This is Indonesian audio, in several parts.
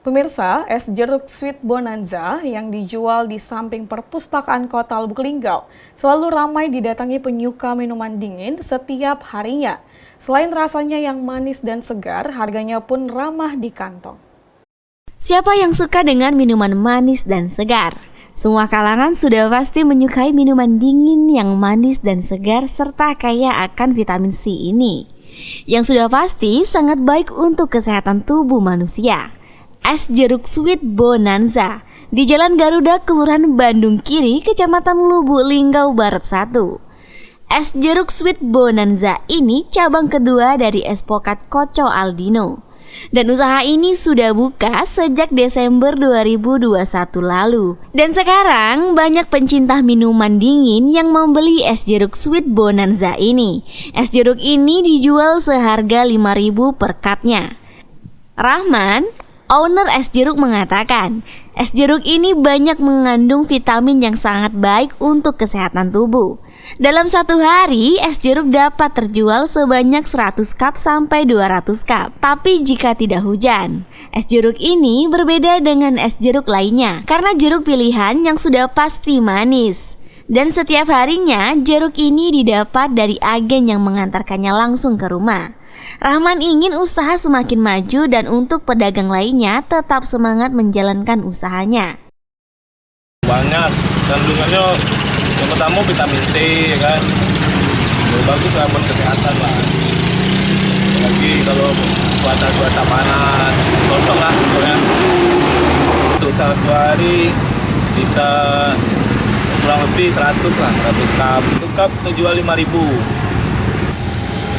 Pemirsa, es jeruk Sweet Bonanza yang dijual di samping perpustakaan Kota Lubuk Linggau selalu ramai didatangi penyuka minuman dingin setiap harinya. Selain rasanya yang manis dan segar, harganya pun ramah di kantong. Siapa yang suka dengan minuman manis dan segar? Semua kalangan sudah pasti menyukai minuman dingin yang manis dan segar serta kaya akan vitamin C ini, yang sudah pasti sangat baik untuk kesehatan tubuh manusia. Es jeruk Sweet Bonanza di Jalan Garuda, Kelurahan Bandung Kiri, Kecamatan Lubuk Linggau Barat 1. Es jeruk Sweet Bonanza ini cabang kedua dari es pokat Koco Aldino. Dan usaha ini sudah buka sejak Desember 2021 lalu. Dan sekarang banyak pencinta minuman dingin yang membeli es jeruk Sweet Bonanza ini. Es jeruk ini dijual seharga 5.000 per cupnya. Rahman, owner es jeruk, mengatakan es jeruk ini banyak mengandung vitamin yang sangat baik untuk kesehatan tubuh. Dalam satu hari, es jeruk dapat terjual sebanyak 100 cup sampai 200 cup. Tapi jika tidak hujan, es jeruk ini berbeda dengan es jeruk lainnya karena jeruk pilihan yang sudah pasti manis. Dan setiap harinya, jeruk ini didapat dari agen yang mengantarkannya langsung ke rumah. Rahman ingin usaha semakin maju dan untuk pedagang lainnya tetap semangat menjalankan usahanya. Banyak kandungannya, yang pertama vitamin C, ya kan, bagus lah buat kesehatan lah. Lagi kalau cuaca panas, cocok lah pokoknya. Untuk satu hari bisa kurang lebih 100 cup. Untuk cup kita jual 5.000.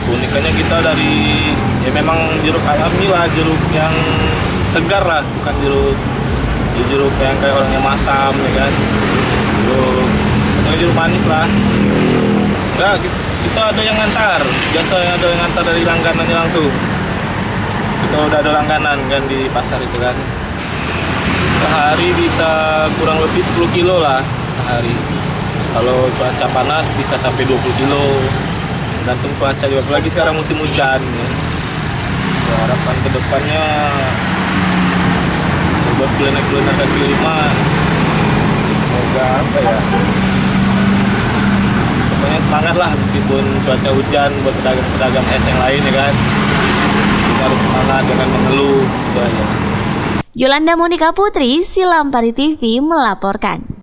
Unikannya kita dari, ya memang jeruk alami lah, jeruk yang segar lah, bukan jeruk yang kayak orang yang masam, ya kan. Jeruk manis lah. Nah, kita ada yang ngantar, biasa ada yang ngantar dari langganannya langsung. Kita udah ada langganan kan di pasar itu kan. Sehari bisa kurang lebih 10 kilo lah sehari. Kalau cuaca panas bisa sampai 20 kilo. Gantung cuaca juga, apalagi sekarang musim hujan ya. Harapan kedepannya buat kuliner kaki lima, semoga apa ya, pokoknya semangat lah meskipun cuaca hujan buat pedagang es yang lain, ya kan. Kita harus semangat, jangan mengeluh, itu aja. Yolanda Monika Putri, Silampari TV melaporkan.